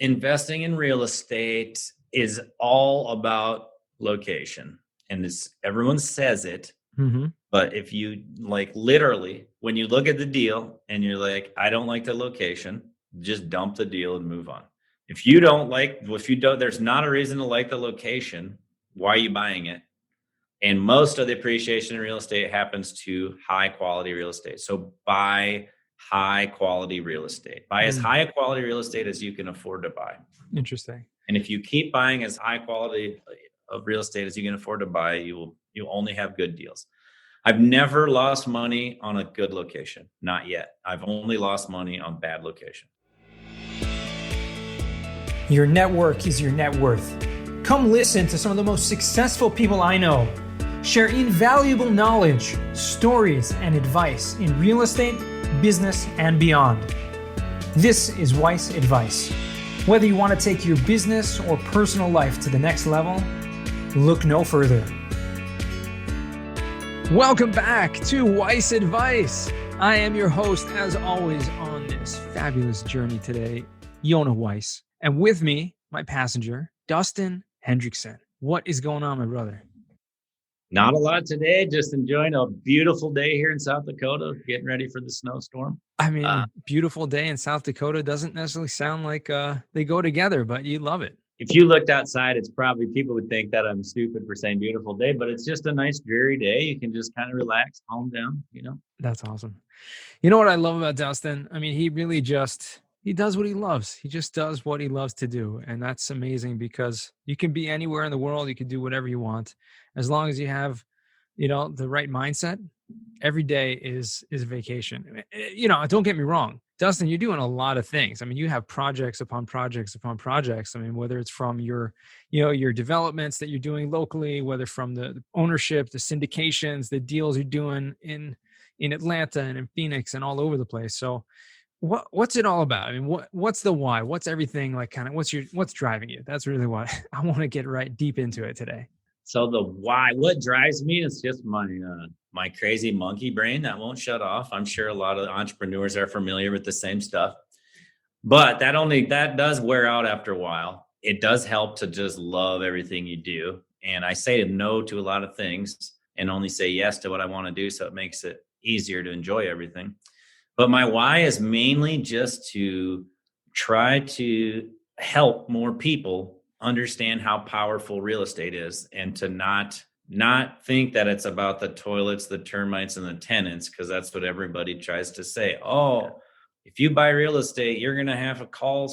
investing in real estate is all about location. And everyone says it. Mm-hmm. But if you literally, when you look at the deal and you're like, I don't like the location, just dump the deal and move on. If you don't, there's not a reason to like the location. Why are you buying it? And most of the appreciation in real estate happens to high quality real estate. So buy high quality real estate. Buy as high a quality real estate as you can afford to buy. Interesting. And if you keep buying as high quality of real estate as you can afford to buy, you'll only have good deals. I've never lost money on a good location. Not yet. I've only lost money on bad location. Your network is your net worth. Come listen to some of the most successful people I know share invaluable knowledge, stories, and advice in real estate, business, and beyond. This is Weiss Advice. Whether you want to take your business or personal life to the next level, look no further. Welcome back to Weiss Advice. I am your host, as always, on this fabulous journey today, Yona Weiss. And with me, my passenger, Dusten Hendrickson. What is going on, my brother? Not a lot today. Just enjoying a beautiful day here in South Dakota, getting ready for the snowstorm. I mean, beautiful day in South Dakota doesn't necessarily sound like they go together, but you love it. If you looked outside, it's probably people would think that I'm stupid for saying beautiful day, but it's just a nice dreary day. You can just kind of relax, calm down, That's awesome. You know what I love about Dusten? I mean, he really he does what he loves. He just does what he loves to do. And that's amazing because you can be anywhere in the world. You can do whatever you want. As long as you have, the right mindset, every day is a vacation. Don't get me wrong. Dusten, you're doing a lot of things. I mean, you have projects upon projects upon projects. I mean, whether it's from your developments that you're doing locally, whether from the ownership, the syndications, the deals you're doing in Atlanta and in Phoenix and all over the place. So what's it all about? I mean, what's the why? What's everything what's driving you? That's really what I want to get right deep into it today. So the why, what drives me is just my crazy monkey brain that won't shut off. I'm sure a lot of entrepreneurs are familiar with the same stuff, but that does wear out after a while. It does help to just love everything you do. And I say no to a lot of things and only say yes to what I want to do. So it makes it easier to enjoy everything. But my why is mainly just to try to help more people understand how powerful real estate is, and to not think that it's about the toilets, the termites, and the tenants, because that's what everybody tries to say. Oh, if you buy real estate, you're going to have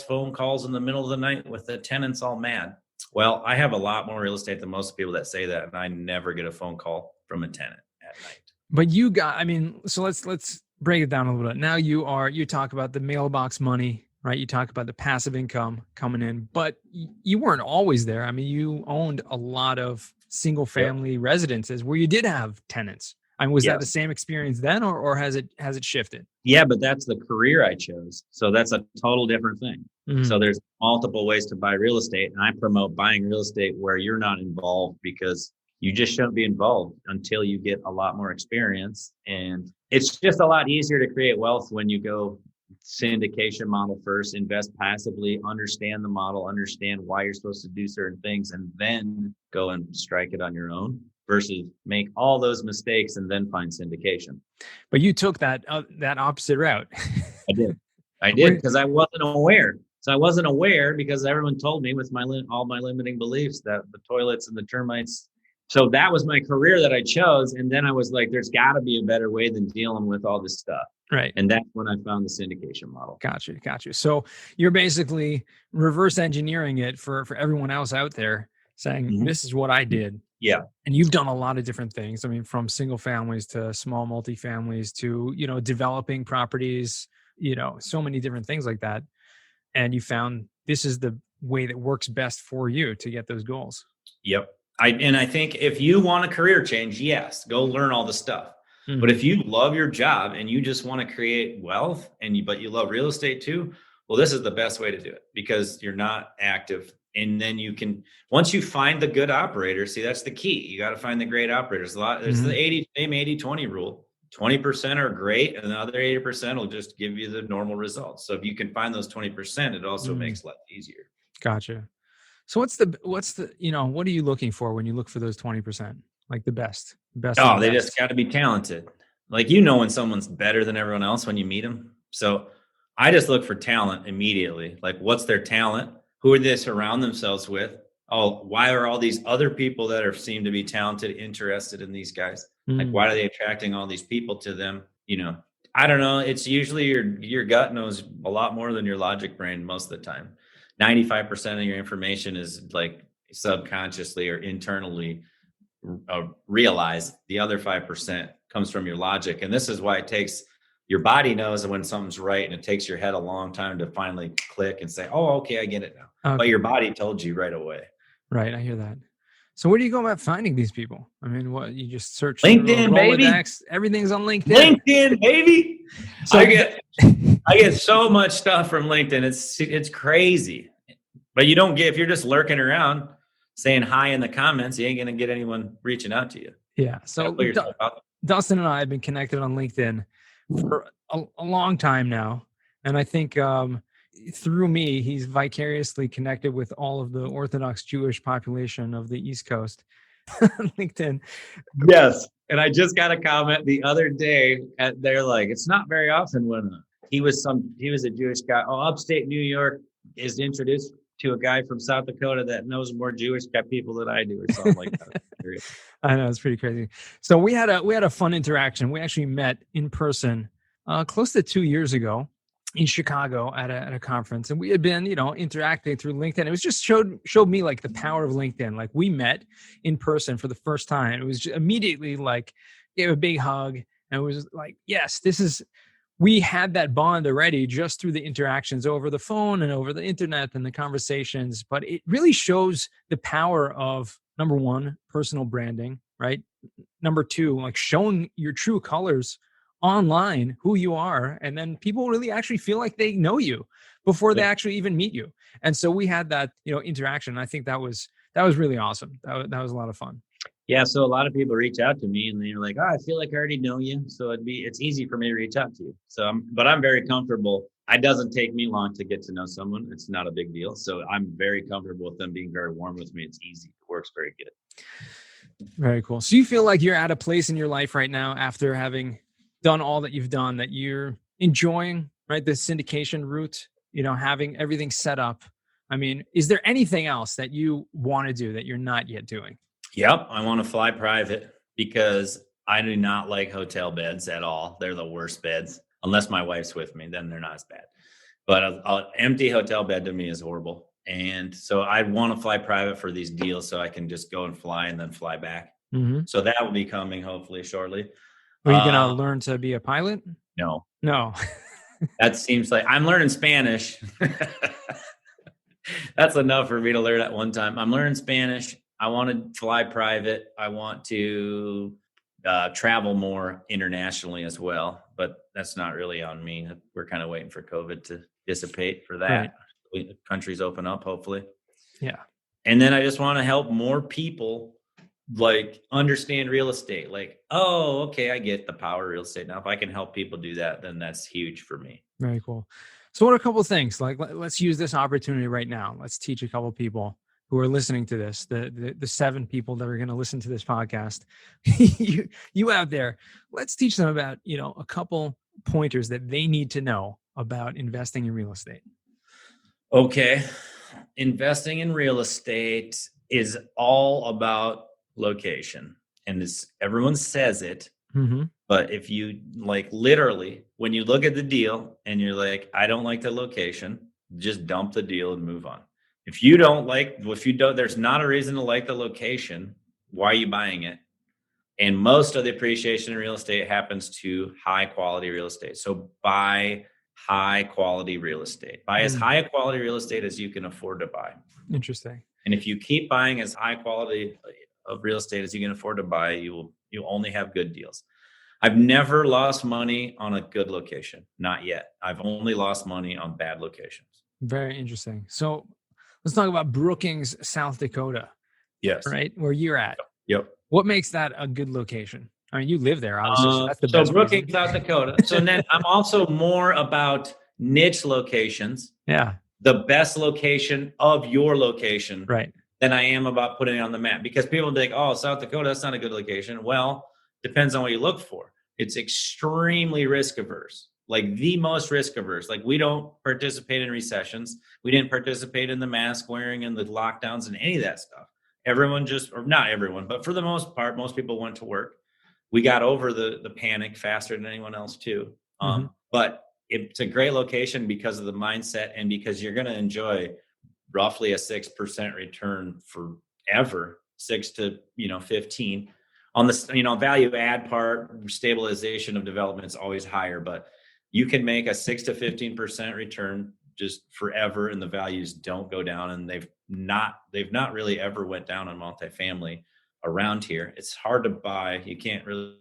phone calls in the middle of the night with the tenants all mad. Well, I have a lot more real estate than most people that say that, and I never get a phone call from a tenant at night. But so let's break it down a little bit. Now you talk about the mailbox money, right? You talk about the passive income coming in, but you weren't always there. I mean, you owned a lot of single family residences where you did have tenants. I mean, was that the same experience then, or has it shifted? Yeah, but that's the career I chose. So that's a total different thing. Mm-hmm. So there's multiple ways to buy real estate, and I promote buying real estate where you're not involved, because you just shouldn't be involved until you get a lot more experience. And it's just a lot easier to create wealth when you go syndication model first, invest passively, understand the model, understand why you're supposed to do certain things, and then go and strike it on your own, versus make all those mistakes and then find syndication. But you took that opposite route. I did because I wasn't aware. So I wasn't aware because everyone told me with all my limiting beliefs that the toilets and the termites. So that was my career that I chose. And then I was like, there's got to be a better way than dealing with all this stuff. Right. And that's when I found the syndication model. Gotcha. So you're basically reverse engineering it for everyone else out there, saying, This is what I did. Yeah. And you've done a lot of different things. I mean, from single families to small multifamilies to, developing properties, so many different things like that. And you found this is the way that works best for you to get those goals. Yep. I think if you want a career change, yes, go learn all the stuff. Mm-hmm. But if you love your job and you just want to create wealth but you love real estate too, well, this is the best way to do it, because you're not active. And then you can, once you find the good operators, see, that's the key. You got to find the great operators. There's the 80-20 rule. 20% are great, and the other 80% will just give you the normal results. So if you can find those 20%, it also makes life easier. Gotcha. So what's the, what are you looking for when you look for those 20%? Like the best of the Oh, they best? just got to be talented. Like, when someone's better than everyone else when you meet them. So I just look for talent immediately. Like, what's their talent? Who are they surround themselves with? Oh, why are all these other people that seem to be talented interested in these guys? Like, why are they attracting all these people to them? I don't know. It's usually your gut knows a lot more than your logic brain most of the time. 95% of your information is like subconsciously or internally realized. The other 5% comes from your logic. And this is why your body knows when something's right, and it takes your head a long time to finally click and say, oh, okay, I get it now. Okay. But your body told you right away. Right. I hear that. So where do you go about finding these people? I mean, what, you just search LinkedIn, baby. Everything's on LinkedIn. LinkedIn, baby. So I get so much stuff from LinkedIn. It's crazy. But you don't get, if you're just lurking around saying hi in the comments, you ain't gonna get anyone reaching out to you. Yeah. So Dusten and I have been connected on LinkedIn for a long time now. And I think through me, he's vicariously connected with all of the Orthodox Jewish population of the East Coast. LinkedIn. Yes. And I just got a comment the other day. They're like, it's not very often when he was a Jewish guy. Oh, upstate New York is introduced to a guy from South Dakota that knows more Jewish people than I do, or something like that. I know, it's pretty crazy. So we had a fun interaction. We actually met in person close to 2 years ago in Chicago at a conference, and we had been, interacting through LinkedIn. It was just showed me like the power of LinkedIn. Like, we met in person for the first time. It was just immediately like, gave a big hug, and it was like, yes, we had that bond already just through the interactions over the phone and over the internet and the conversations. But it really shows the power of, number one, personal branding, right? Number two, like showing your true colors online, who you are. And then people really actually feel like they know you before they actually even meet you. And so we had that, interaction. I think that was really awesome. That was a lot of fun. Yeah, so a lot of people reach out to me and they're like, "Oh, I feel like I already know you, so it's easy for me to reach out to you." So, but I'm very comfortable. It doesn't take me long to get to know someone. It's not a big deal. So I'm very comfortable with them being very warm with me. It's easy. It works very good. Very cool. So you feel like you're at a place in your life right now, after having done all that you've done, that you're enjoying, right? The syndication route, having everything set up. I mean, is there anything else that you want to do that you're not yet doing? Yep. I want to fly private because I do not like hotel beds at all. They're the worst beds. Unless my wife's with me, then they're not as bad. But an empty hotel bed to me is horrible. And so I want to fly private for these deals so I can just go and fly and then fly back. Mm-hmm. So that will be coming hopefully shortly. Are you going to learn to be a pilot? No. That seems like I'm learning Spanish. That's enough for me to learn at one time. I'm learning Spanish. I want to fly private. I want to travel more internationally as well, but that's not really on me. We're kind of waiting for COVID to dissipate for that. Right. Countries open up, hopefully. Yeah. And then I just want to help more people like understand real estate. Like, oh, okay, I get the power of real estate. Now, if I can help people do that, then that's huge for me. Very cool. So what are a couple of things? Like, let's use this opportunity right now. Let's teach a couple of people who are listening to this, the 7 people that are going to listen to this podcast, you out there, let's teach them about, a couple pointers that they need to know about investing in real estate. Okay. Investing in real estate is all about location. And everyone says it, mm-hmm. But if you literally, when you look at the deal and you're like, I don't like the location, just dump the deal and move on. If you don't, there's not a reason to like the location. Why are you buying it? And most of the appreciation in real estate happens to high quality real estate. So buy high quality real estate. Buy as high quality real estate as you can afford to buy. Interesting. And if you keep buying as high quality of real estate as you can afford to buy, you'll only have good deals. I've never lost money on a good location. Not yet. I've only lost money on bad locations. Very interesting. So let's talk about Brookings, South Dakota. Yes. Right? Where you're at. Yep. What makes that a good location? I mean, you live there, obviously, so that's the So best Brookings, reason. South Dakota. So then I'm also more about niche locations, Yeah, the best location of your location, right. than I am about putting it on the map, because people think, oh, South Dakota, that's not a good location. Well, depends on what you look for. It's extremely risk averse, like the most risk averse. Like, we don't participate in recessions. We didn't participate in the mask wearing and the lockdowns and any of that stuff. Everyone just, or not everyone, but for the most part, most people went to work. We got over the panic faster than anyone else too. But it's a great location because of the mindset, and because you're going to enjoy roughly a 6% return forever, 6 to 15. On the value add part, stabilization of development is always higher, but you can make a 6 to 15% return just forever, and the values don't go down, and they've not really ever went down on multifamily around here. It's hard to buy. You can't really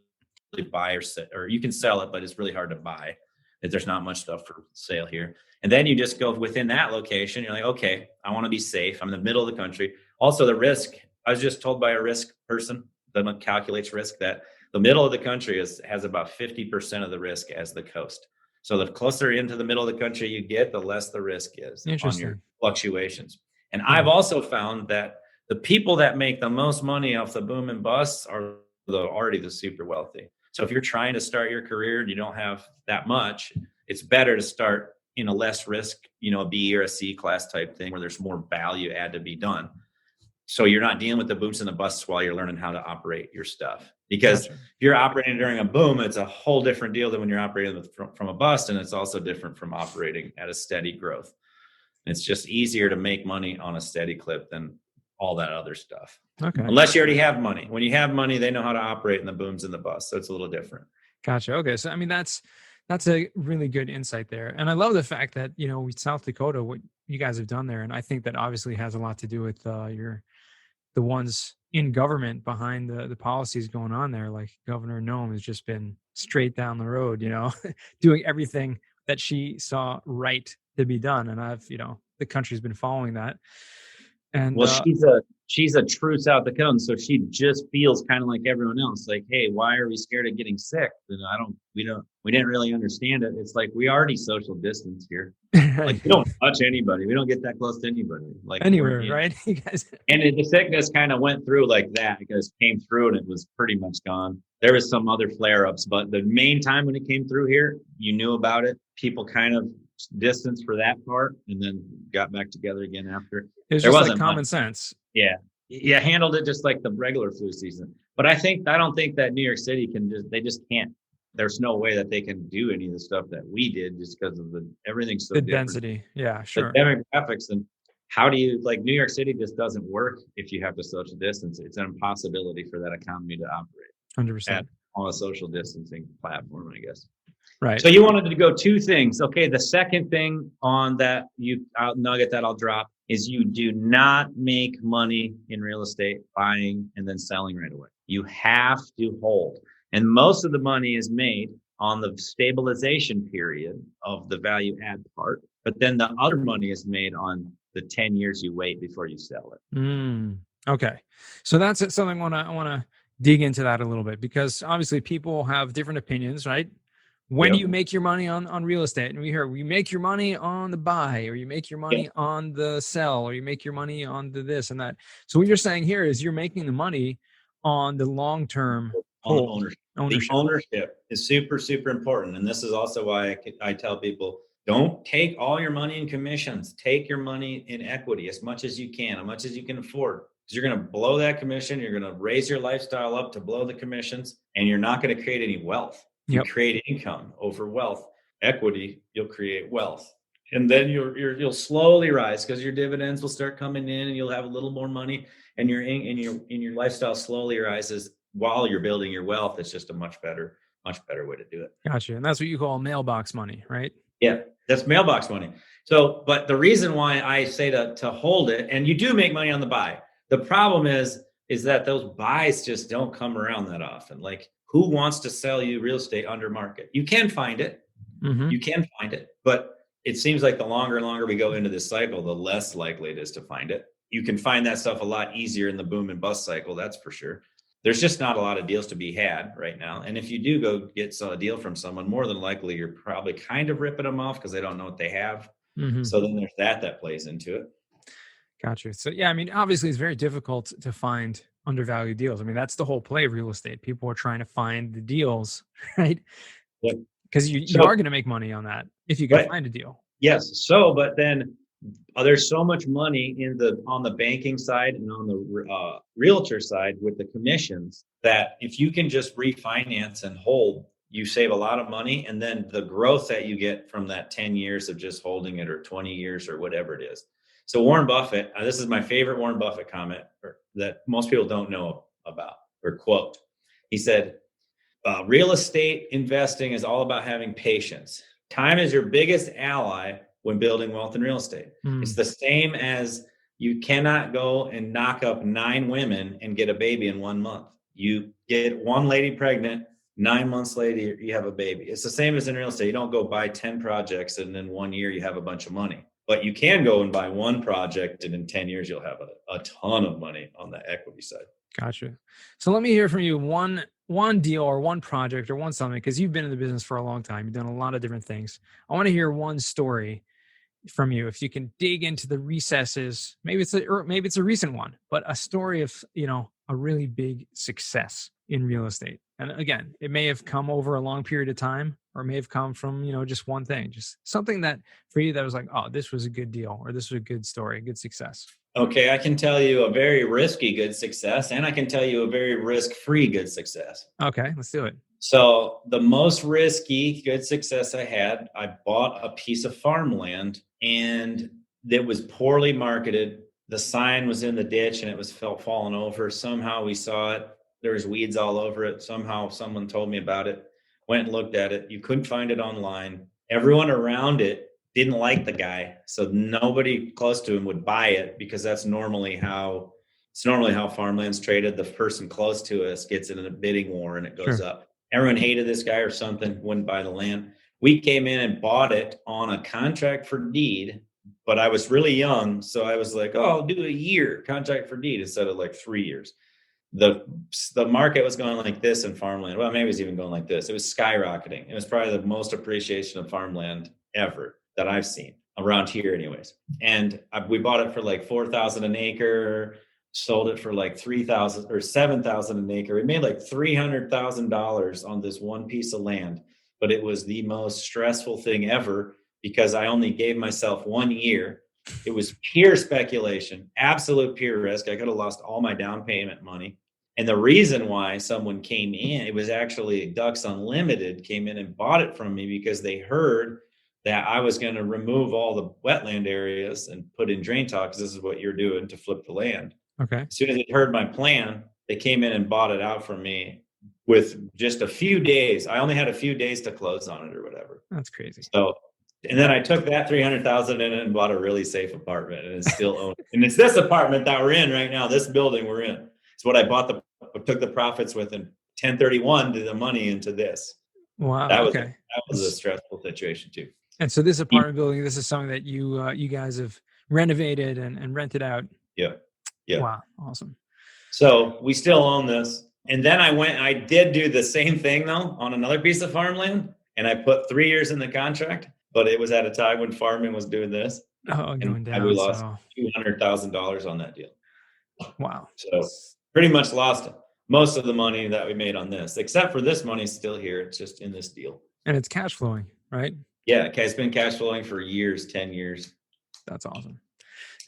buy or you can sell it, but it's really hard to buy. There's not much stuff for sale here. And then you just go within that location. You're like, okay, I want to be safe. I'm in the middle of the country. Also, the risk, I was just told by a risk person that calculates risk, that the middle of the country has about 50% of the risk as the coast. So the closer into the middle of the country you get, the less the risk is on your fluctuations. And I've also found that the people that make the most money off the boom and bust are already the super wealthy. So if you're trying to start your career and you don't have that much, it's better to start in a less risk, a B or a C class type thing where there's more value add to be done. So you're not dealing with the booms and the busts while you're learning how to operate your stuff. Because if you're operating during a boom, it's a whole different deal than when you're operating from a bust. And it's also different from operating at a steady growth. It's just easier to make money on a steady clip than all that other stuff. Okay. Unless you already have money. When you have money, they know how to operate in the booms and the busts. So it's a little different. Gotcha. Okay. So, I mean, that's a really good insight there. And I love the fact that, with South Dakota, what you guys have done there. And I think that obviously has a lot to do with the ones in government behind the policies going on there. Like Governor Nome has just been straight down the road, doing everything that she saw right to be done. And the country's been following that. And she's a true South Dakotan, so she just feels kind of like everyone else. Like, hey, why are we scared of getting sick? And we didn't really understand it. It's like, we already social distance here. Like, we don't touch anybody. We don't get that close to anybody. Like anywhere, right? You guys. And the sickness kind of went through like that, because it came through and it was pretty much gone. There was some other flare-ups, but the main time when it came through here, you knew about it. People kind of distanced for that part and then got back together again after. It was just like common sense. Yeah, handled it just like the regular flu season. But I don't think that New York City they just can't. There's no way that they can do any of the stuff that we did, just because of everything's so the different. Density. Yeah, sure. The demographics, and how do you, like, New York City just doesn't work if you have to social distance. It's an impossibility for that economy to operate 100% on a social distancing platform, I guess. Right. So you wanted to go two things. Okay, the second thing on that nugget that I'll drop is, you do not make money in real estate buying and then selling right away. You have to hold. And most of the money is made on the stabilization period of the value add part. But then the other money is made on the 10 years you wait before you sell it. Okay. So that's something I want to dig into that a little bit, because obviously people have different opinions, right? When do you make your money on real estate? And we hear, you make your money on the buy, or you make your money on the sell, or you make your money on the this and that. So what you're saying here is you're making the money on the long-term ownership. The ownership is super, super important. And this is also why I tell people, don't take all your money in commissions. Take your money in equity as much as you can, as much as you can afford. Because you're going to blow that commission. You're going to raise your lifestyle up to blow the commissions, and you're not going to create any wealth. You create income over wealth. Equity, you'll create wealth. And then you'll slowly rise, because your dividends will start coming in, and you'll have a little more money, and your lifestyle slowly rises while you're building your wealth. It's just a much better way to do it. Gotcha. And that's what you call mailbox money, right? Yeah, that's mailbox money. So, but the reason why I say to hold it, and you do make money on the buy. The problem is that those buys just don't come around that often. Like, who wants to sell you real estate under market? You can find it. Mm-hmm. You can find it, but it seems like the longer and longer we go into this cycle, the less likely it is to find it. You can find that stuff a lot easier in the boom and bust cycle, that's for sure. there's just not a lot of deals to be had right now. And if you do go get a deal from someone, more than likely you're probably kind of ripping them off because they don't know what they have. So then there's that plays into it. Gotcha. So yeah, I mean, obviously it's very difficult to find undervalued deals. I mean, that's the whole play of real estate. People are trying to find the deals, right? Yep. Because you are going to make money on that if you can find a deal. Yes. So, but then there's so much money on the banking side and on the realtor side with the commissions that if you can just refinance and hold, you save a lot of money. And then the growth that you get from that 10 years of just holding it, or 20 years or whatever it is. So Warren Buffett, this is my favorite Warren Buffett comment that most people don't know about or quote. He said, real estate investing is all about having patience. Time is your biggest ally when building wealth in real estate. It's the same as you cannot go and knock up 9 women and get a baby in 1 month. You get one lady pregnant, 9 months later, you have a baby. It's the same as in real estate. You don't go buy 10 projects and in 1 year you have a bunch of money. But you can go and buy one project and in 10 years you'll have a ton of money on the equity side. Gotcha. So let me hear from you one deal or one project or one something, because you've been in the business for a long time. You've done a lot of different things. I want to hear one story from you. If you can dig into the recesses, maybe it's a recent one, but a story of, a really big success in real estate. And again, it may have come over a long period of time, or it may have come from, just one thing, just something that for you that was like, oh, this was a good deal, or this was a good story, good success. Okay, I can tell you a very risky good success, and I can tell you a very risk-free good success. Okay, let's do it. So the most risky good success I had, I bought a piece of farmland and it was poorly marketed. The sign was in the ditch and it was falling over. Somehow we saw it. There was weeds all over it. Somehow someone told me about it, went and looked at it. You couldn't find it online. Everyone around it didn't like the guy. So nobody close to him would buy it because that's normally how farmland's traded. The person close to us gets in a bidding war and it goes up. Everyone hated this guy or something, wouldn't buy the land. We came in and bought it on a contract for deed, but I was really young. So I was like, oh, I'll do a year contract for deed instead of like 3 years. The market was going like this in farmland. Well, maybe it was even going like this. It was skyrocketing. It was probably the most appreciation of farmland ever that I've seen around here anyways. And we bought it for like $4,000 an acre, sold it for like $3,000 or $7,000 an acre. We made like $300,000 on this one piece of land, but it was the most stressful thing ever because I only gave myself 1 year. It was pure speculation, absolute pure risk. I could have lost all my down payment money. And the reason why someone came in, it was actually Ducks Unlimited came in and bought it from me because they heard that I was going to remove all the wetland areas and put in drain tile because this is what you're doing to flip the land. Okay. As soon as they heard my plan, they came in and bought it out from me with just a few days. I only had a few days to close on it or whatever. That's crazy. So, and then I took that $300,000 in it and bought a really safe apartment, and it's still owned. And it's this apartment that we're in right now. This building we're in. It's what I took the profits with and 1031 to the money into this. Wow. That was a stressful situation too. And so this apartment building, this is something that you guys have renovated and rented out. Yeah. Yeah. Wow. Awesome. So we still own this. And then I did do the same thing though on another piece of farmland. And I put 3 years in the contract, but it was at a time when farming was doing this. Oh, going down. We lost $200,000 on that deal. Wow. So pretty much lost most of the money that we made on this, except for this money's still here. It's just in this deal. And it's cash flowing, right? Yeah. It's been cash flowing for years, 10 years. That's awesome.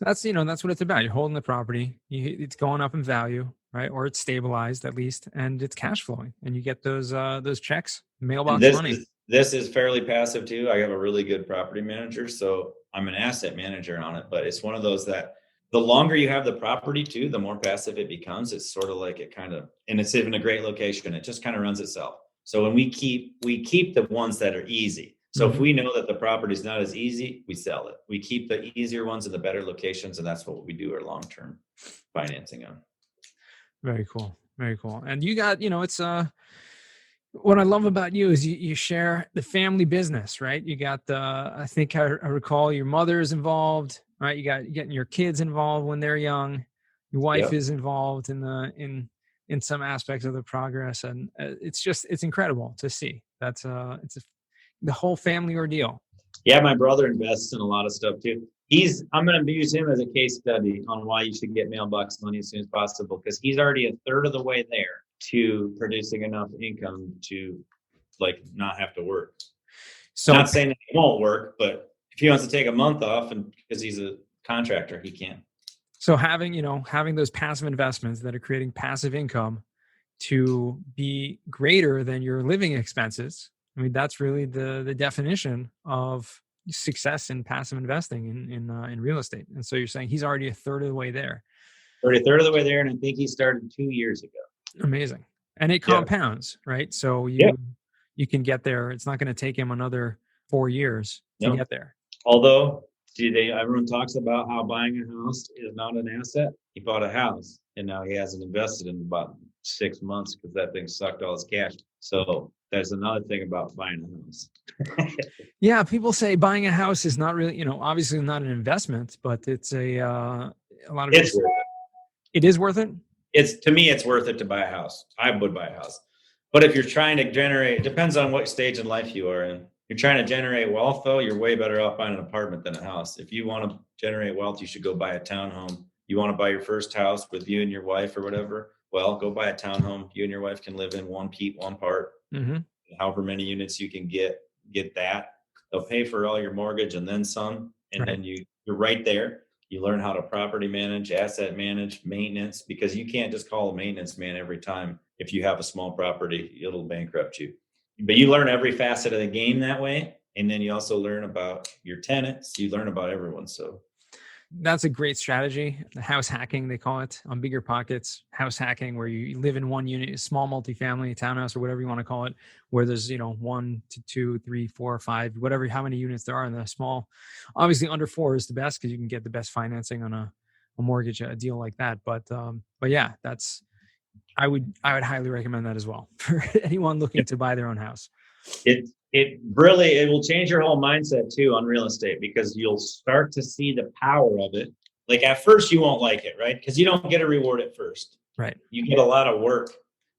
That's what it's about. You're holding the property. It's going up in value, right? Or it's stabilized at least, and it's cash flowing, and you get those checks, mailbox money. This is fairly passive too. I have a really good property manager, so I'm an asset manager on it. But it's one of those that the longer you have the property too, the more passive it becomes. It's sort of like and it's in a great location. It just kind of runs itself. So when we keep the ones that are easy. So if we know that the property is not as easy, we sell it. We keep the easier ones in the better locations, and that's what we do our long-term financing on. Very cool. Very cool. And you got, it's what I love about you is you share the family business, right? You got I think I recall your mother is involved, right? You're getting your kids involved when they're young. Your wife is involved in in some aspects of the progress. And it's incredible to see. The whole family ordeal. Yeah, my brother invests in a lot of stuff too. I'm going to use him as a case study on why you should get Mailbox money as soon as possible, because he's already a third of the way there to producing enough income to like not have to work. So not saying that he won't work, but if he wants to take a month off and because he's a contractor, he can. So having those passive investments that are creating passive income to be greater than your living expenses, I mean, that's really the definition of success in passive investing in real estate. And so you're saying he's already a third of the way there. Already a third of the way there, and I think he started 2 years ago. Amazing. And it compounds, right? So you can get there. It's not going to take him another 4 years to get there. Although, everyone talks about how buying a house is not an asset. He bought a house, and now he hasn't invested in about 6 months because that thing sucked all his cash. So that's another thing about buying a house. Yeah, people say buying a house is not really, obviously not an investment, but it's a lot of it's worth it. It is worth it? To me, it's worth it to buy a house. I would buy a house. But if you're trying to generate, it depends on what stage in life you are in. You're trying to generate wealth, though, you're way better off buying an apartment than a house. If you want to generate wealth, you should go buy a townhome. You want to buy your first house with you and your wife or whatever, well, go buy a townhome. You and your wife can live in one part. Mm-hmm. However many units you can get that. They'll pay for all your mortgage and then some. And then you're right there. You learn how to property manage, asset manage, maintenance, because you can't just call a maintenance man every time. If you have a small property, it'll bankrupt you. But you learn every facet of the game that way. And then you also learn about your tenants. You learn about everyone. So that's a great strategy. The house hacking, they call it on Bigger Pockets. House hacking, where you live in one unit, a small multifamily, townhouse, or whatever you want to call it, where there's 1 to 2, 3, 4, 5, whatever, how many units there are in the small. Obviously, under 4 is the best because you can get the best financing on a mortgage, a deal like that. But yeah, I would highly recommend that as well for anyone looking to buy their own house. It will change your whole mindset too on real estate, because you'll start to see the power of it. Like at first you won't like it, right? Because you don't get a reward at first. Right. You get a lot of work.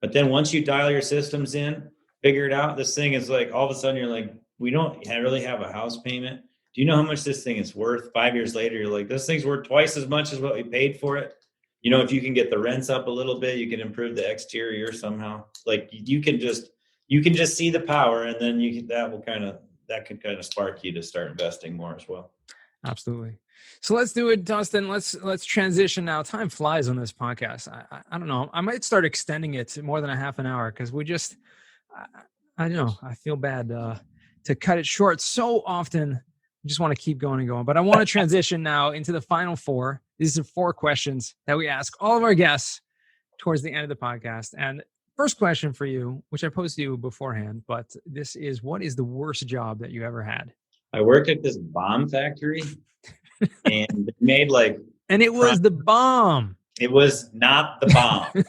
But then once you dial your systems in, figure it out, this thing is like, all of a sudden you're like, we don't really have a house payment. Do you know how much this thing is worth? 5 years later, you're like, this thing's worth twice as much as what we paid for it. If you can get the rents up a little bit, you can improve the exterior somehow. Like you can just see the power, and then that could kind of spark you to start investing more as well. Absolutely. So let's do it, Dusten. Let's transition now. Time flies on this podcast. I don't know. I might start extending it to more than a half an hour, because I don't know. I feel bad to cut it short so often. I just want to keep going and going. But I want to transition now into the final 4. These are 4 questions that we ask all of our guests towards the end of the podcast. And first question for you, which I posed to you beforehand, but this is, what is the worst job that you ever had? I worked at this bomb factory and they made and it was the bomb. It was not the bomb. It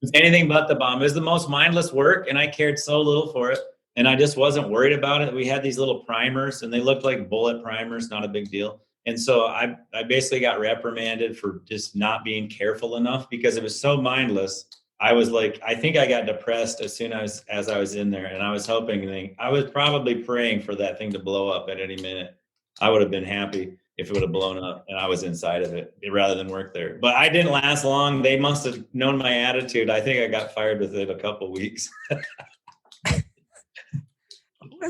was anything but the bomb. It was the most mindless work, and I cared so little for it. And I just wasn't worried about it. We had these little primers, and they looked like bullet primers, not a big deal. And so I basically got reprimanded for just not being careful enough, because it was so mindless. I was like, I think I got depressed as soon as I was in there, and I was I was probably praying for that thing to blow up at any minute. I would have been happy if it would have blown up and I was inside of it rather than work there. But I didn't last long. They must have known my attitude. I think I got fired within a couple weeks.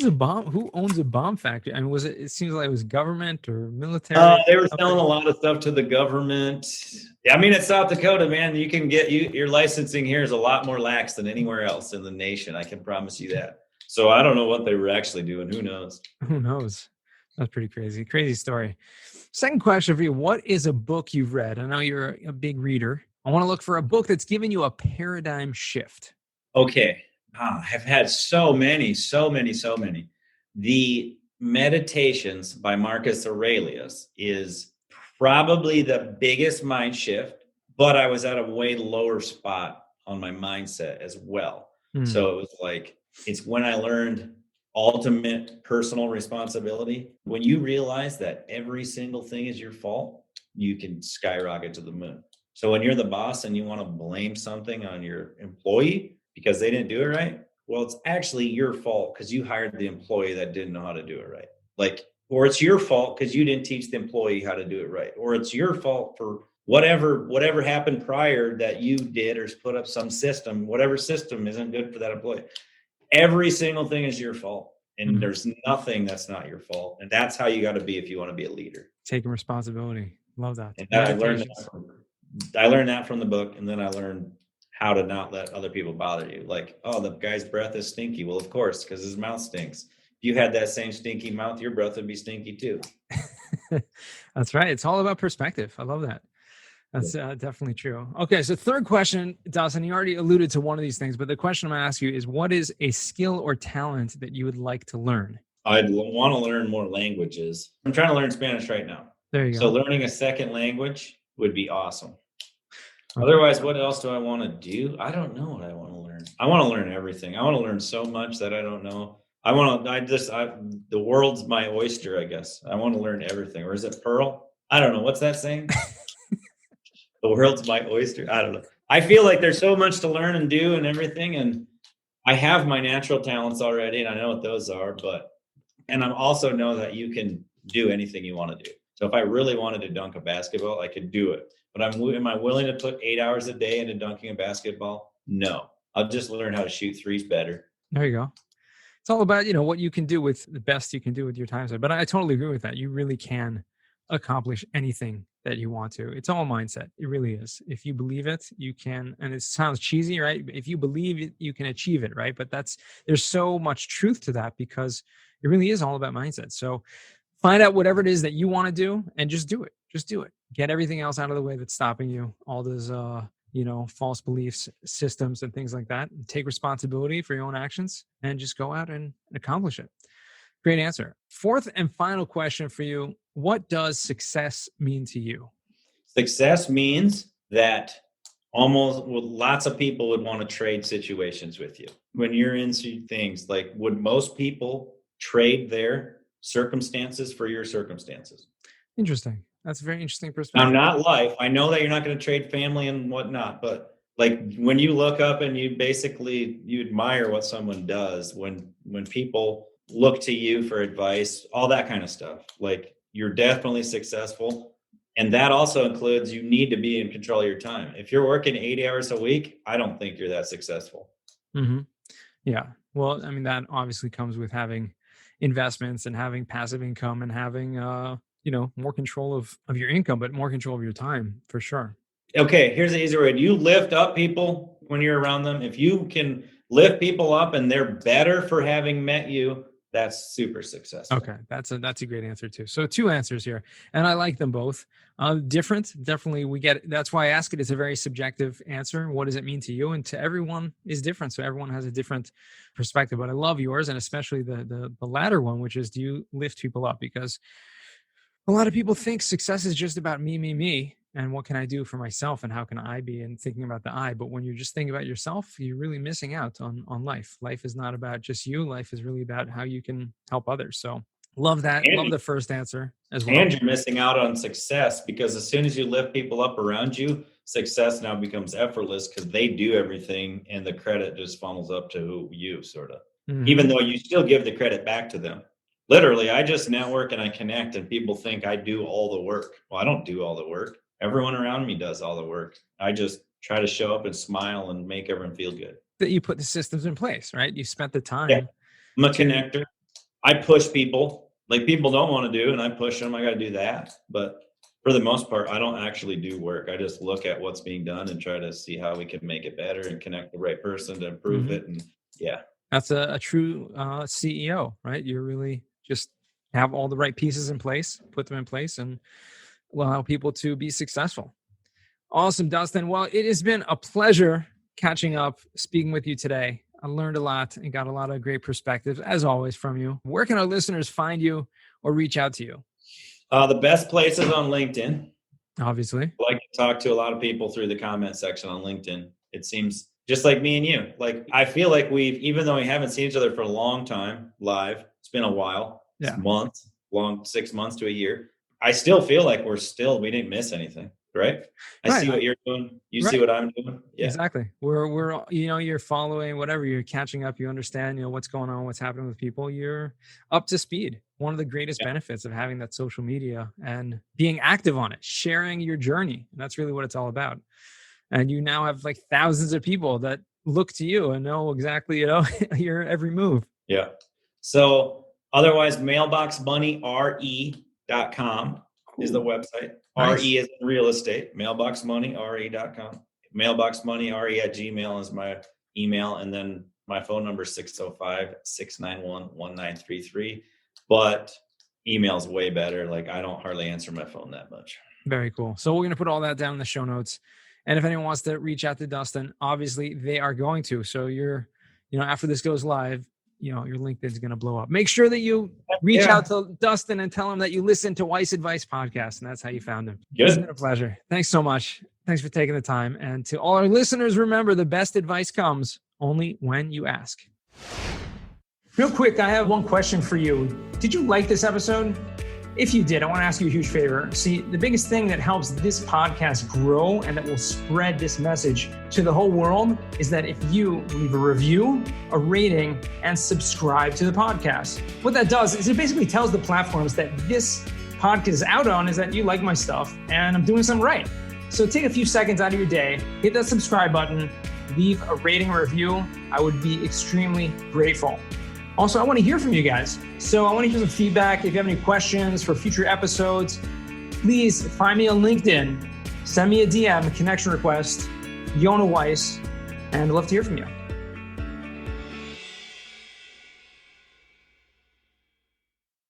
Who owns a bomb factory? I mean, it seems like it was government or military? They were selling a lot of stuff to the government. I mean, it's South Dakota, man. You can get your licensing here is a lot more lax than anywhere else in the nation. I can promise you that. So I don't know what they were actually doing. Who knows? Who knows? That's pretty crazy. Crazy story. Second question for you. What is a book you've read? I know you're a big reader. I want to look for a book that's given you a paradigm shift. Okay. I've had so many. The Meditations by Marcus Aurelius is probably the biggest mind shift, but I was at a way lower spot on my mindset as well. So it was like, it's when I learned ultimate personal responsibility. When you realize that every single thing is your fault, you can skyrocket to the moon. So when you're the boss and you want to blame something on your employee because they didn't do it right, well, it's actually your fault because you hired the employee that didn't know how to do it right. Like, or it's your fault because you didn't teach the employee how to do it right. Or it's your fault for whatever happened prior that you did or put up some system, whatever system isn't good for that employee. Every single thing is your fault. And there's nothing that's not your fault. And that's how you got to be if you want to be a leader. Taking responsibility. Love that. And I learned that from the book. And then I learned how to not let other people bother you. Like, oh, the guy's breath is stinky. Well, of course, because his mouth stinks. If you had that same stinky mouth, your breath would be stinky too. That's right. It's all about perspective. I love that. That's definitely true. Okay, so third question, Dusten, you already alluded to one of these things, but the question I'm going to ask you is, what is a skill or talent that you would like to learn? I'd want to learn more languages. I'm trying to learn Spanish right now. There you go. So learning a second language would be awesome. Okay. Otherwise, what else do I want to do? I don't know what I want to learn. I want to learn everything. I want to learn so much that I don't know. The world's my oyster, I guess. I want to learn everything. Or is it pearl? I don't know. What's that saying? The world's my oyster. I don't know. I feel like there's so much to learn and do and everything. And I have my natural talents already, and I know what those are. And I also know that you can do anything you want to do. So if I really wanted to dunk a basketball, I could do it. But am I willing to put 8 hours a day into dunking a basketball? No. I'll just learn how to shoot threes better. There you go. It's all about, what you can do with the best you can do with your time. But I totally agree with that. You really can accomplish anything that you want to. It's all mindset. It really is. If you believe it, you can. And it sounds cheesy, right? If you believe it, you can achieve it, right? But there's so much truth to that because it really is all about mindset. So find out whatever it is that you want to do and just do it. Just do it. Get everything else out of the way that's stopping you. All those, false beliefs, systems, and things like that. Take responsibility for your own actions and just go out and accomplish it. Great answer. Fourth and final question for you. What does success mean to you? Success means that lots of people would want to trade situations with you. When you're into things, like, would most people trade their circumstances for your circumstances? Interesting. That's a very interesting perspective. Now, not life. I know that you're not going to trade family and whatnot, but like when you look up and you admire what someone does, when people look to you for advice, all that kind of stuff, like, you're definitely successful. And that also includes, you need to be in control of your time. If you're working 80 hours a week, I don't think you're that successful. Mm-hmm. Yeah. Well, I mean, that obviously comes with having investments and having passive income and having, more control of your income, but more control of your time for sure. Okay. Here's the easy way. You lift up people when you're around them. If you can lift people up and they're better for having met you, that's super successful. Okay. That's a great answer too. So 2 answers here, and I like them both. Different. Definitely we get it. That's why I ask it. It's a very subjective answer. What does it mean to you? And to everyone is different. So everyone has a different perspective, but I love yours. And especially the latter one, which is, do you lift people up? Because a lot of people think success is just about me. And what can I do for myself? And how can I be? And thinking about the I. But when you're just thinking about yourself, you're really missing out on life. Life is not about just you. Life is really about how you can help others. So love that. Love the first answer as well. And you're missing out on success, because as soon as you lift people up around you, success now becomes effortless because they do everything and the credit just funnels up to you, sort of. Mm-hmm. Even though you still give the credit back to them. Literally, I just network and I connect, and people think I do all the work. Well, I don't do all the work. Everyone around me does all the work. I just try to show up and smile and make everyone feel good. That you put the systems in place, right? You spent the time. Yeah. I'm a connector. I push people. Like, people don't want to do, and I push them. I got to do that. But for the most part, I don't actually do work. I just look at what's being done and try to see how we can make it better and connect the right person to improve it. And yeah. That's a true CEO, right? You really just have all the right pieces in place, put them in place, and allow people to be successful. Awesome, Dusten. Well, it has been a pleasure catching up, speaking with you today. I learned a lot and got a lot of great perspectives, as always, from you. Where can our listeners find you or reach out to you? The best place is on LinkedIn. Obviously. I like to talk to a lot of people through the comment section on LinkedIn. It seems just like me and you. Like, I feel like even though we haven't seen each other for a long time live, it's been a while, months, 6 months to a year. I still feel like we didn't miss anything. right? I Right. see what you're doing. You Right. see what I'm doing. Yeah. Exactly. We're you're following whatever, you're catching up, you understand, what's going on, what's happening with people, you're up to speed. One of the greatest Yeah. benefits of having that social media and being active on it, sharing your journey. And that's really what it's all about. And you now have like thousands of people that look to you and know exactly, your every move. Yeah. So otherwise, mailboxmoneyre.com is the website. Nice. RE is real estate. Mailboxmoneyre.com. Mailboxmoneyre@gmail is my email. And then my phone number is 605-691-1933. But email's way better. Like I don't hardly answer my phone that much. Very cool. So we're going to put all that down in the show notes. And if anyone wants to reach out to Dusten, obviously they are going to. So after this goes live, your LinkedIn is going to blow up. Make sure that you reach out to Dusten and tell him that you listen to Weiss Advice Podcast, and that's how you found him. Good. It's been a pleasure. Thanks so much. Thanks for taking the time. And to all our listeners, remember, the best advice comes only when you ask. Real quick, I have one question for you. Did you like this episode? If you did, I want to ask you a huge favor. See, the biggest thing that helps this podcast grow and that will spread this message to the whole world is that if you leave a review, a rating, and subscribe to the podcast. What that does is it basically tells the platforms that this podcast is out on is that you like my stuff and I'm doing something right. So take a few seconds out of your day, hit that subscribe button, leave a rating or review. I would be extremely grateful. Also, I want to hear from you guys. So I want to hear some feedback. If you have any questions for future episodes, please find me on LinkedIn. Send me a DM, a connection request, Yona Weiss, and I'd love to hear from you.